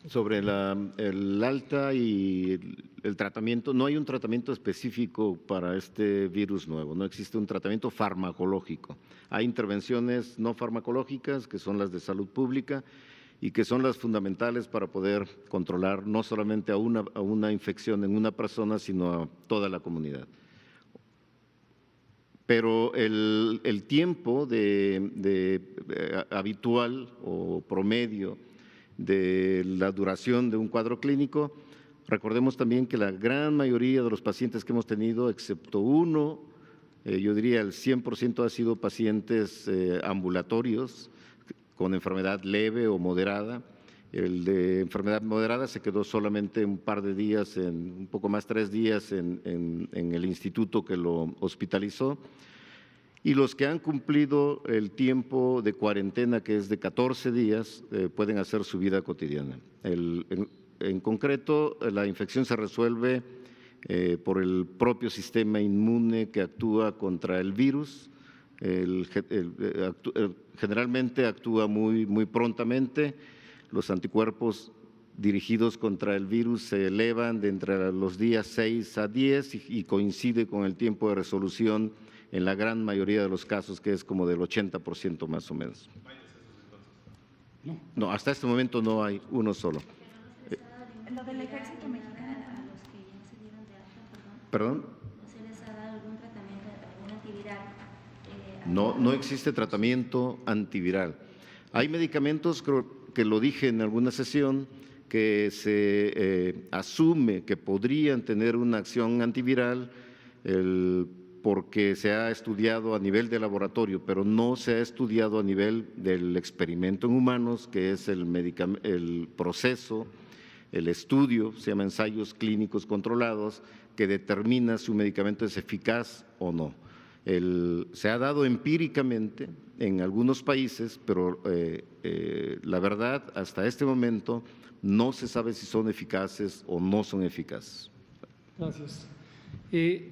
Sobre el alta y el tratamiento, no hay un tratamiento específico para este virus nuevo, no existe un tratamiento farmacológico. Hay intervenciones no farmacológicas, que son las de salud pública y que son las fundamentales para poder controlar no solamente a una infección en una persona, sino a toda la comunidad. Pero el tiempo habitual o promedio de la duración de un cuadro clínico, recordemos también que la gran mayoría de los pacientes que hemos tenido, excepto uno, yo diría el 100% ha sido pacientes ambulatorios con enfermedad leve o moderada. El de enfermedad moderada se quedó solamente un par de días, un poco más 3 días en el instituto que lo hospitalizó. Y los que han cumplido el tiempo de cuarentena, que es de 14 días, pueden hacer su vida cotidiana. En concreto, la infección se resuelve por el propio sistema inmune que actúa contra el virus. Generalmente actúa muy prontamente. Los anticuerpos dirigidos contra el virus se elevan de entre los días 6 a 10 y coincide con el tiempo de resolución en la gran mayoría de los casos, que es como del 80% más o menos. No, hasta este momento no hay uno solo. ¿Lo del ejército mexicano a los que ya se dieron de alta, ¿Perdón? ¿No se les ha dado algún tratamiento, algún antiviral? No existe tratamiento antiviral. Hay medicamentos, creo que lo dije en alguna sesión, que se asume que podrían tener una acción antiviral, porque se ha estudiado a nivel de laboratorio, pero no se ha estudiado a nivel del experimento en humanos, que es el proceso, el estudio, se llama ensayos clínicos controlados, que determina si un medicamento es eficaz o no. Se ha dado empíricamente en algunos países, pero la verdad, hasta este momento, no se sabe si son eficaces o no son eficaces. Gracias.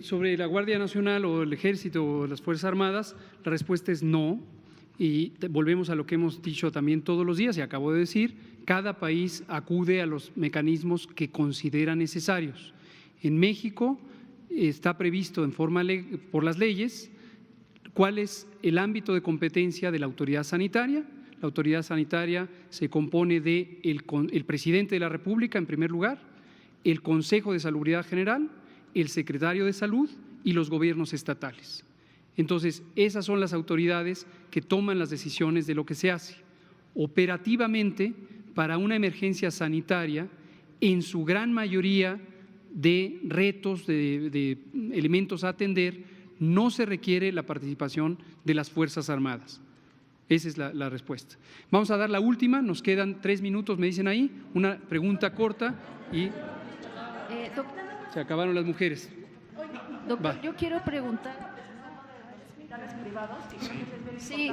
Sobre la Guardia Nacional o el Ejército o las Fuerzas Armadas, la respuesta es no, y volvemos a lo que hemos dicho también todos los días y acabo de decir, cada país acude a los mecanismos que considera necesarios. En México está previsto por las leyes cuál es el ámbito de competencia de la autoridad sanitaria. La autoridad sanitaria se compone de el presidente de la República, en primer lugar, el Consejo de Salubridad General, el secretario de Salud y los gobiernos estatales. Entonces, esas son las autoridades que toman las decisiones de lo que se hace. Operativamente, para una emergencia sanitaria, en su gran mayoría de retos, de elementos a atender, no se requiere la participación de las Fuerzas Armadas. Esa es la respuesta. Vamos a dar la última, nos quedan 3 minutos, me dicen ahí, una pregunta corta y se acabaron las mujeres. Doctor, Va. yo quiero preguntar. Sí.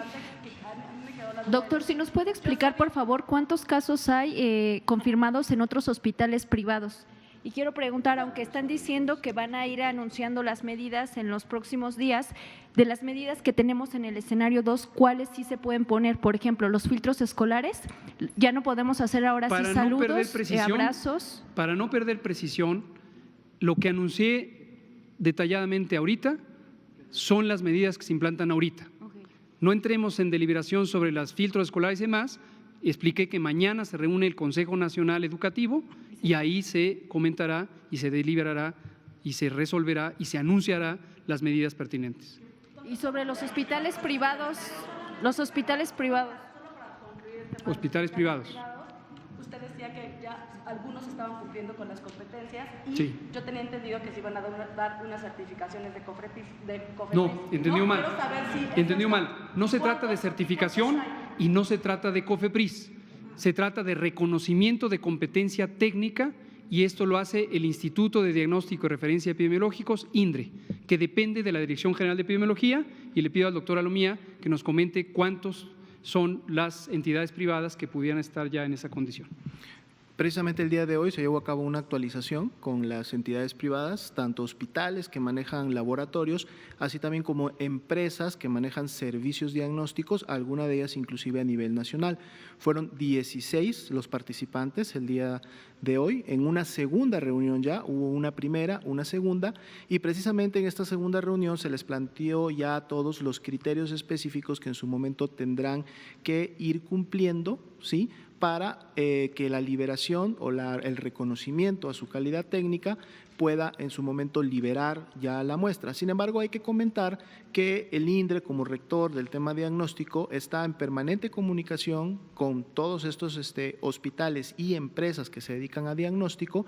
Doctor, si nos puede explicar, por favor, cuántos casos hay confirmados en otros hospitales privados. Y quiero preguntar, aunque están diciendo que van a ir anunciando las medidas en los próximos días, de las medidas que tenemos en el escenario 2, ¿cuáles sí se pueden poner? Por ejemplo, los filtros escolares, ya no podemos hacer ahora sí Para no saludos, perder precisión, abrazos. Para no perder precisión, lo que anuncié detalladamente ahorita son las medidas que se implantan ahorita. No entremos en deliberación sobre los filtros escolares y demás. Expliqué que mañana se reúne el Consejo Nacional Educativo y ahí se comentará y se deliberará y se resolverá y se anunciará las medidas pertinentes. Y sobre los hospitales privados, hospitales privados. Usted decía que ya algunos estaban cumpliendo con las competencias y Sí. yo tenía entendido que se iban a dar unas certificaciones de COFEPRIS. No, entendió mal. Quiero saber si Entendió mal. No se trata de certificación y no se trata de COFEPRIS. Se trata de reconocimiento de competencia técnica y esto lo hace el Instituto de Diagnóstico y Referencia Epidemiológicos, INDRE, que depende de la Dirección General de Epidemiología, y le pido al doctor Alomía que nos comente cuántos son las entidades privadas que pudieran estar ya en esa condición. Precisamente el día de hoy se llevó a cabo una actualización con las entidades privadas, tanto hospitales que manejan laboratorios, así también como empresas que manejan servicios diagnósticos, alguna de ellas inclusive a nivel nacional. Fueron 16 los participantes el día de hoy. En una segunda reunión ya, hubo una primera, una segunda, y precisamente en esta segunda reunión se les planteó ya todos los criterios específicos que en su momento tendrán que ir cumpliendo, ¿sí?, para que la liberación o el reconocimiento a su calidad técnica pueda en su momento liberar ya la muestra. Sin embargo, hay que comentar que el INDRE, como rector del tema diagnóstico, está en permanente comunicación con todos estos hospitales y empresas que se dedican a diagnóstico,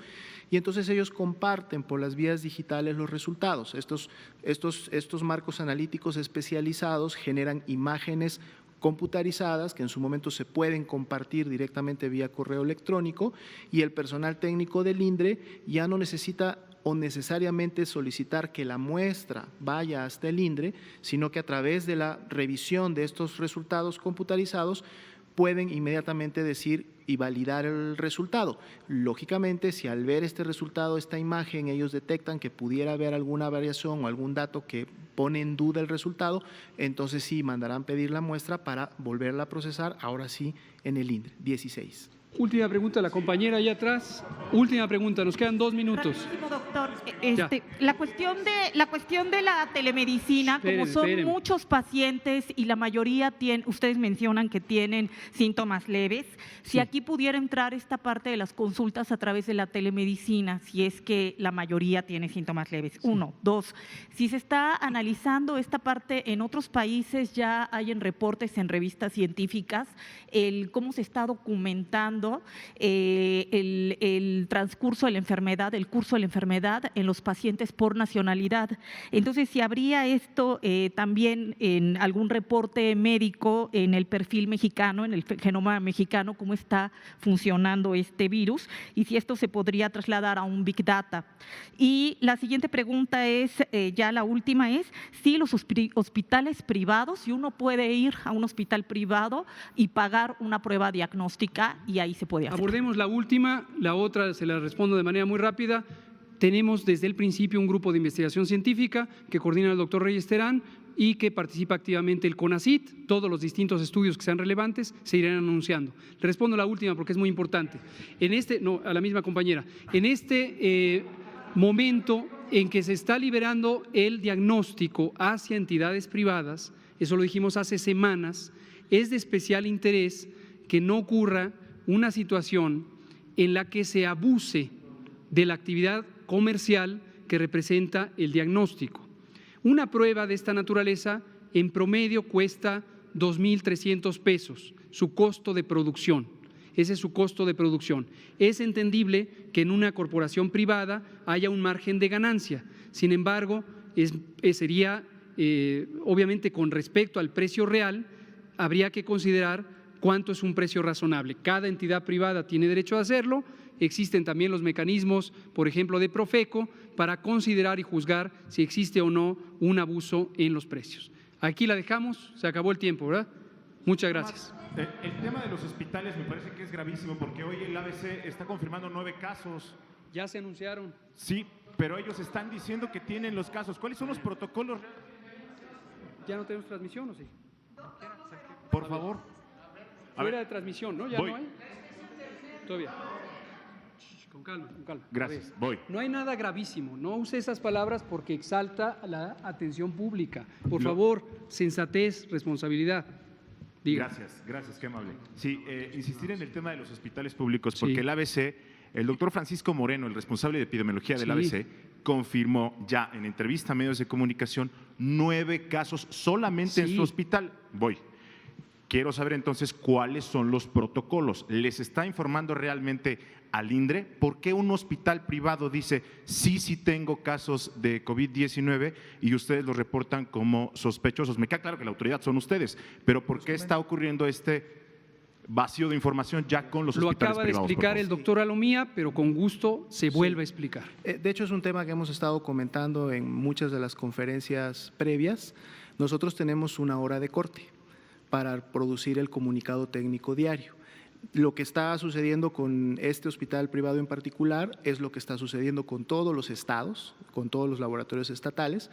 y entonces ellos comparten por las vías digitales los resultados. Estos marcos analíticos especializados generan imágenes computarizadas que en su momento se pueden compartir directamente vía correo electrónico, y el personal técnico del INDRE ya no necesita o necesariamente solicitar que la muestra vaya hasta el INDRE, sino que a través de la revisión de estos resultados computarizados pueden inmediatamente decir y validar el resultado. Lógicamente, si al ver este resultado, esta imagen, ellos detectan que pudiera haber alguna variación o algún dato que pone en duda el resultado, entonces sí mandarán pedir la muestra para volverla a procesar, ahora sí en el INDRE. 16. Última pregunta, la compañera allá atrás. Última pregunta, nos quedan 2 minutos. Rapidísimo, doctor. Ya. La cuestión de la telemedicina, como son Espéreme. muchos pacientes y la mayoría ustedes mencionan que tienen síntomas leves, si aquí pudiera entrar esta parte de las consultas a través de la telemedicina, si es que la mayoría tiene síntomas leves. 1, 2, si se está analizando esta parte en otros países, ya hay en reportes, en revistas científicas, cómo se está documentando el transcurso de la enfermedad, el curso de la enfermedad en los pacientes por nacionalidad. Entonces, si habría esto también en algún reporte médico en el perfil mexicano, en el genoma mexicano, cómo está funcionando este virus y si esto se podría trasladar a un Big Data. Y la siguiente pregunta es, ya la última es, si los hospitales privados, si uno puede ir a un hospital privado y pagar una prueba diagnóstica y ahí se puede hacer. Abordemos la última, la otra se la respondo de manera muy rápida. Tenemos desde el principio un grupo de investigación científica que coordina el doctor Reyes Terán y que participa activamente el CONACYT. Todos los distintos estudios que sean relevantes se irán anunciando. Le respondo la última porque es muy importante. A la misma compañera. En este momento en que se está liberando el diagnóstico hacia entidades privadas, eso lo dijimos hace semanas, es de especial interés que no ocurra una situación en la que se abuse de la actividad comercial que representa el diagnóstico. Una prueba de esta naturaleza en promedio cuesta 2.300 pesos, su costo de producción. Ese es su costo de producción. Es entendible que en una corporación privada haya un margen de ganancia. Sin embargo, sería, obviamente, con respecto al precio real, habría que considerar cuánto es un precio razonable. Cada entidad privada tiene derecho a hacerlo. Existen también los mecanismos, por ejemplo, de Profeco, para considerar y juzgar si existe o no un abuso en los precios. Aquí la dejamos, se acabó el tiempo, ¿verdad? Muchas gracias. El tema de los hospitales me parece que es gravísimo porque hoy el ABC está confirmando 9 casos. Ya se anunciaron. Sí, pero ellos están diciendo que tienen los casos. ¿Cuáles son los protocolos? ¿Ya no tenemos transmisión o sí? Por favor. Fuera de transmisión, ¿no? ¿Ya voy. no hay? Todavía. Con calma, con calma. Gracias, voy. No hay nada gravísimo. No use esas palabras porque exalta la atención pública. Por favor, sensatez, responsabilidad. Diga. Gracias, qué amable. Sí, insistir en el tema de los hospitales públicos, porque Sí. el ABC, el doctor Francisco Moreno, el responsable de epidemiología del Sí. ABC, confirmó ya en entrevista a medios de comunicación 9 casos solamente en Sí. su hospital. Voy. Quiero saber entonces cuáles son los protocolos. ¿Les está informando realmente al INDRE? ¿Por qué un hospital privado dice sí tengo casos de COVID-19 y ustedes los reportan como sospechosos? Me queda claro que la autoridad son ustedes, pero ¿por qué está ocurriendo este vacío de información ya con los Lo hospitales acaba de privados? explicar el doctor Alomía, pero con gusto se vuelve a explicar. De hecho, es un tema que hemos estado comentando en muchas de las conferencias previas. Nosotros tenemos una hora de corte para producir el comunicado técnico diario. Lo que está sucediendo con este hospital privado en particular es lo que está sucediendo con todos los estados, con todos los laboratorios estatales.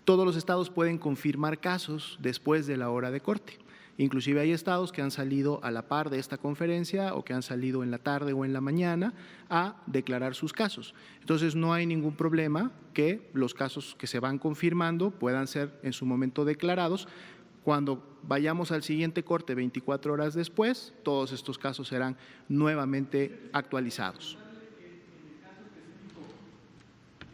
Todos los estados pueden confirmar casos después de la hora de corte. Inclusive hay estados que han salido a la par de esta conferencia o que han salido en la tarde o en la mañana a declarar sus casos. Entonces, no hay ningún problema que los casos que se van confirmando puedan ser en su momento declarados. Cuando vayamos al siguiente corte 24 horas después, todos estos casos serán nuevamente actualizados.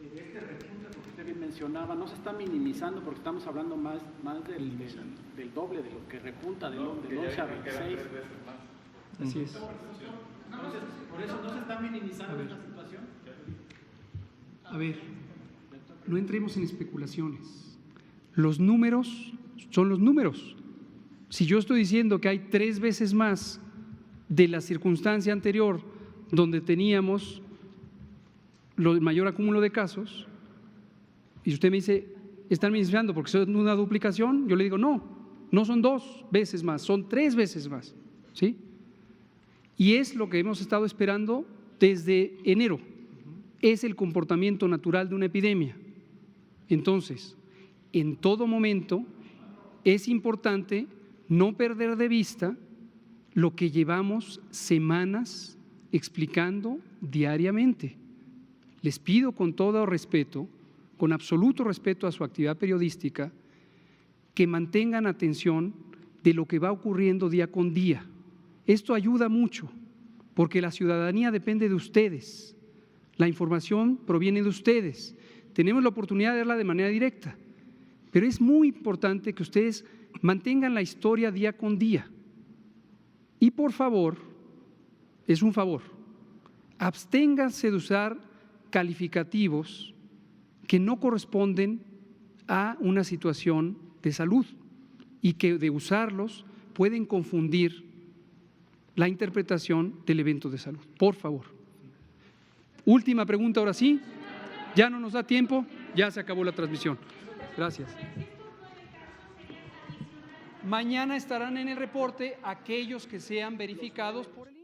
De este repunte, porque usted bien mencionaba, no se está minimizando porque estamos hablando más del doble de lo que repunta del 11 a 26. Así es. Entonces, por eso no se está minimizando esta situación. A ver, no entremos en especulaciones. Los números son los números. Si yo estoy diciendo que hay 3 veces más de la circunstancia anterior donde teníamos el mayor acúmulo de casos, y usted me dice, ¿están minimizando porque son una duplicación? Yo le digo, no son 2 veces más, son 3 veces más, ¿sí? Y es lo que hemos estado esperando desde enero. Es el comportamiento natural de una epidemia. Entonces, en todo momento es importante no perder de vista lo que llevamos semanas explicando diariamente. Les pido con todo respeto, con absoluto respeto a su actividad periodística, que mantengan atención de lo que va ocurriendo día con día. Esto ayuda mucho, porque la ciudadanía depende de ustedes, la información proviene de ustedes, tenemos la oportunidad de verla de manera directa, pero es muy importante que ustedes mantengan la historia día con día. Y por favor, es un favor, absténganse de usar calificativos que no corresponden a una situación de salud y que de usarlos pueden confundir la interpretación del evento de salud. Por favor. Última pregunta, ahora sí. Ya no nos da tiempo, ya se acabó la transmisión. Gracias. Mañana estarán en el reporte aquellos que sean verificados por el